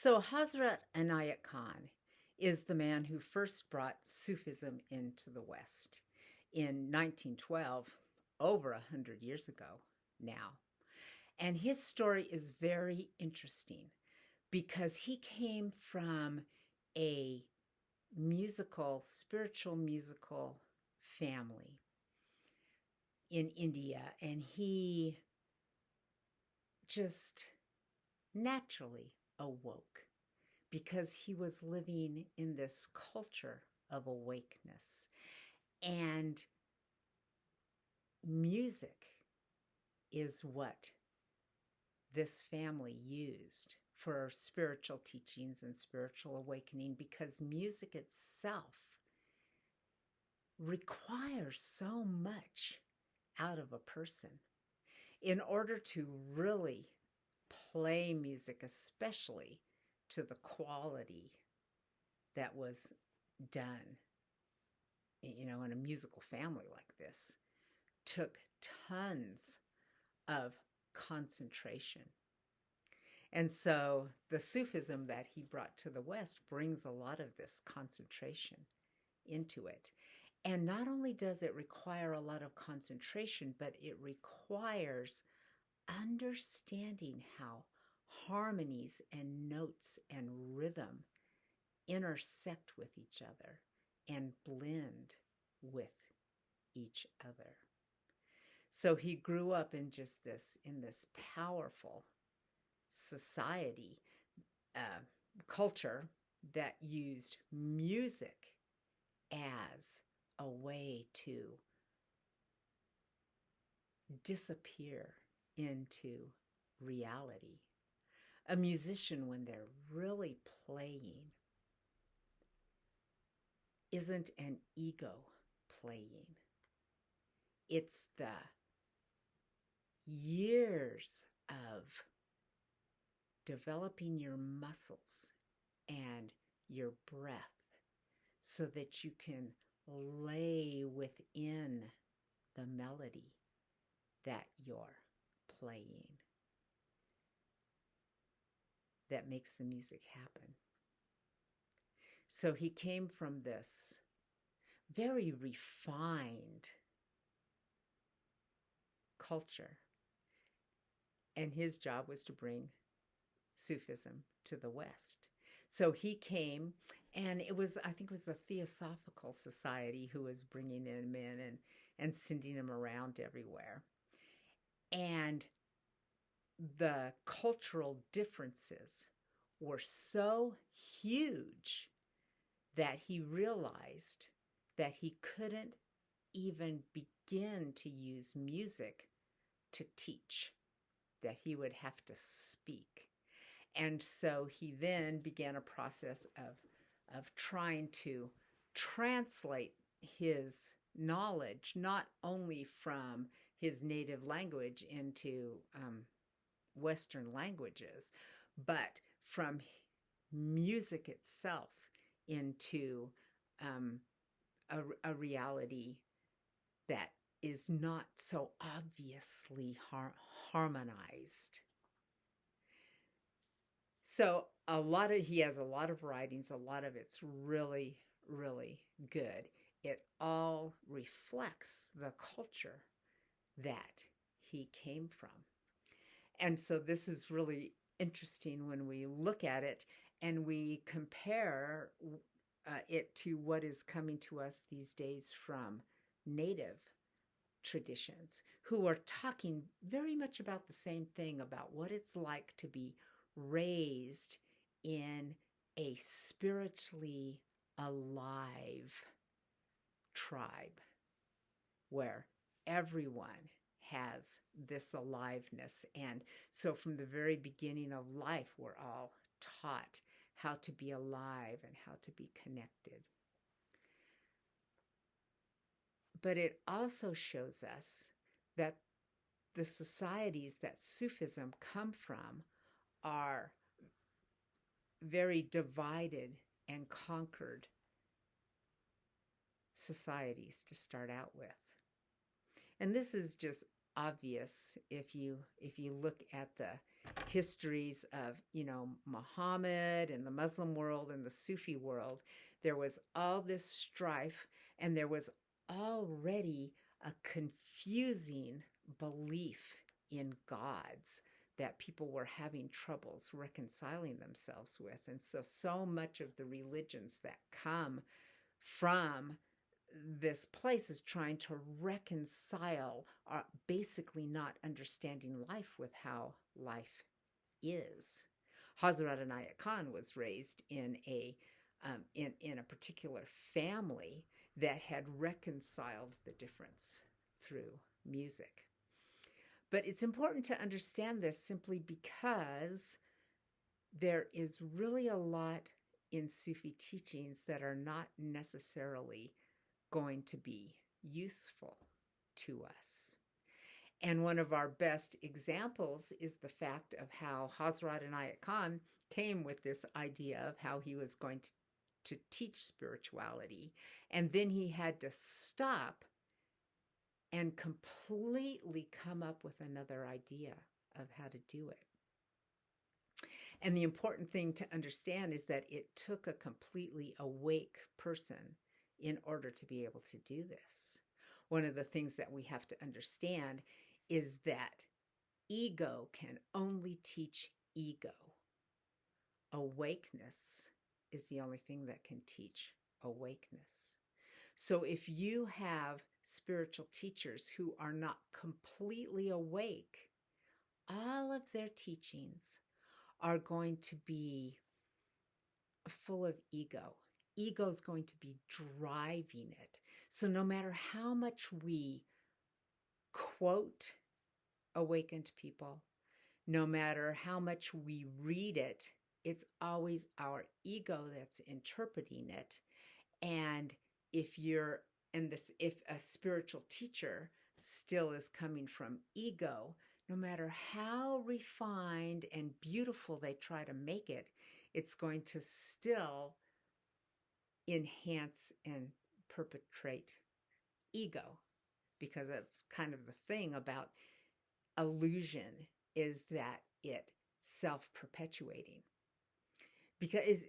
So Hazrat Inayat Khan is the man who first brought Sufism into the West in 1912, over 100 years ago now. And his story is very interesting because he came from a spiritual musical family in India, and he just naturally awoke because he was living in this culture of awakeness. And music is what this family used for spiritual teachings and spiritual awakening, because music itself requires so much out of a person. In order to really play music, especially to the quality that was done, in a musical family like this, took tons of concentration. And so the Sufism that he brought to the West brings a lot of this concentration into it. And not only does it require a lot of concentration, but it requires understanding how harmonies and notes and rhythm intersect with each other and blend with each other. So he grew up in this powerful society, culture that used music as a way to disappear into reality. A musician, when they're really playing, isn't an ego playing. It's the years of developing your muscles and your breath so that you can lay within the melody that you're playing, that makes the music happen. So he came from this very refined culture, and his job was to bring Sufism to the West. So he came, and I think it was the Theosophical Society who was bringing him in and sending him around everywhere. And the cultural differences were so huge that he realized that he couldn't even begin to use music to teach, that he would have to speak. And so he then began a process of trying to translate his knowledge, not only from his native language into Western languages, but from music itself into a reality that is not so obviously harmonized. So he has a lot of writings, a lot of it's really, really good. It all reflects the culture that he came from. And so this is really interesting when we look at it and we compare it to what is coming to us these days from native traditions, who are talking very much about the same thing, about what it's like to be raised in a spiritually alive tribe where everyone has this aliveness. And so from the very beginning of life, we're all taught how to be alive and how to be connected. But it also shows us that the societies that Sufism come from are very divided and conquered societies to start out with. And this is just obvious if you look at the histories of, Muhammad and the Muslim world and the Sufi world, there was all this strife, and there was already a confusing belief in gods that people were having troubles reconciling themselves with. And so much of the religions that come from this place is trying to reconcile basically not understanding life with how life is. Hazrat Inayat Khan was raised in a particular family that had reconciled the difference through music. But it's important to understand this simply because there is really a lot in Sufi teachings that are not necessarily going to be useful to us. And one of our best examples is the fact of how Hazrat Inayat Khan came with this idea of how he was going to teach spirituality. And then he had to stop and completely come up with another idea of how to do it. And the important thing to understand is that it took a completely awake person in order to be able to do this. One of the things that we have to understand is that ego can only teach ego. Awakeness is the only thing that can teach awakeness. So if you have spiritual teachers who are not completely awake, all of their teachings are going to be full of ego. Ego is going to be driving it. So no matter how much we quote awakened people, no matter how much we read it, it's always our ego that's interpreting it. And if a spiritual teacher still is coming from ego, no matter how refined and beautiful they try to make it, it's going to still enhance and perpetrate ego, because that's kind of the thing about illusion, is that it self-perpetuating. Because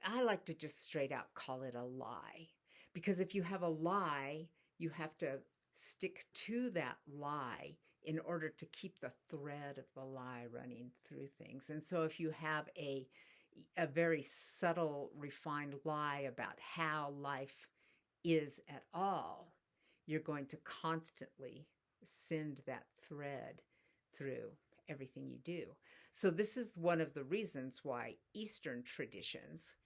I like to just straight out call it a lie. Because if you have a lie, you have to stick to that lie in order to keep the thread of the lie running through things. And so if you have a very subtle, refined lie about how life is at all, you're going to constantly send that thread through everything you do. So this is one of the reasons why Eastern traditions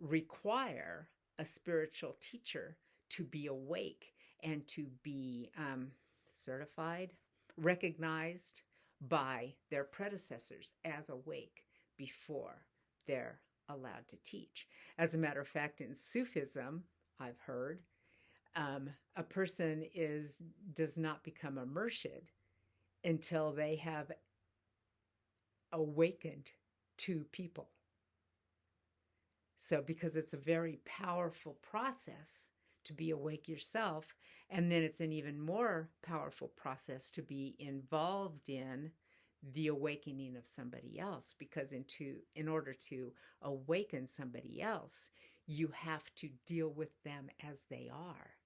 require a spiritual teacher to be awake and to be certified, recognized by their predecessors as awake before they're allowed to teach. As a matter of fact, in Sufism, I've heard, a person does not become a murshid until they have awakened to people. So because it's a very powerful process to be awake yourself, and then it's an even more powerful process to be involved in the awakening of somebody else, because in order to awaken somebody else, you have to deal with them as they are.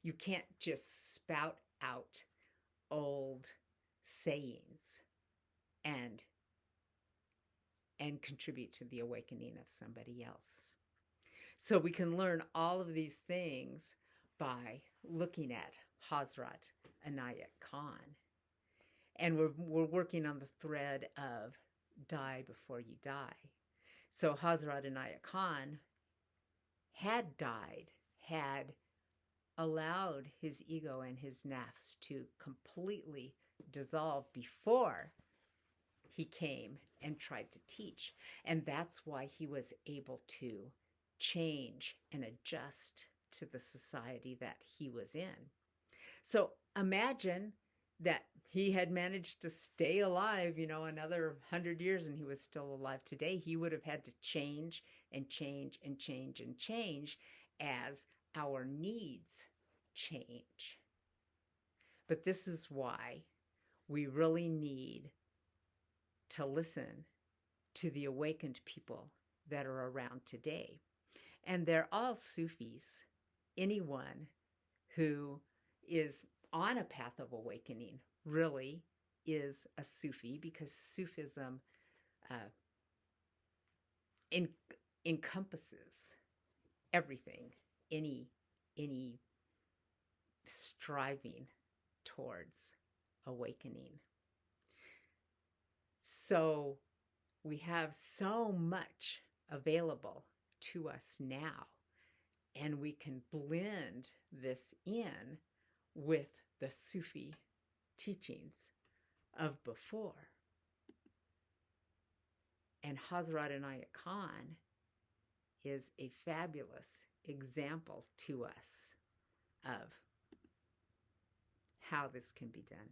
You can't just spout out old sayings and contribute to the awakening of somebody else. So we can learn all of these things by looking at Hazrat Inayat Khan. And we're working on the thread of die before you die. So Hazrat Inayat Khan had died, had allowed his ego and his nafs to completely dissolve before he came and tried to teach. And that's why he was able to change and adjust to the society that he was in. So imagine that he had managed to stay alive, another 100 years, and he was still alive today. He would have had to change and change and change and change as our needs change. But this is why we really need to listen to the awakened people that are around today. And they're all Sufis. Anyone who is on a path of awakening really is a Sufi, because Sufism encompasses everything, any striving towards awakening. So we have so much available to us now, and we can blend this in with the Sufi teachings of before. And Hazrat Inayat Khan is a fabulous example to us of how this can be done.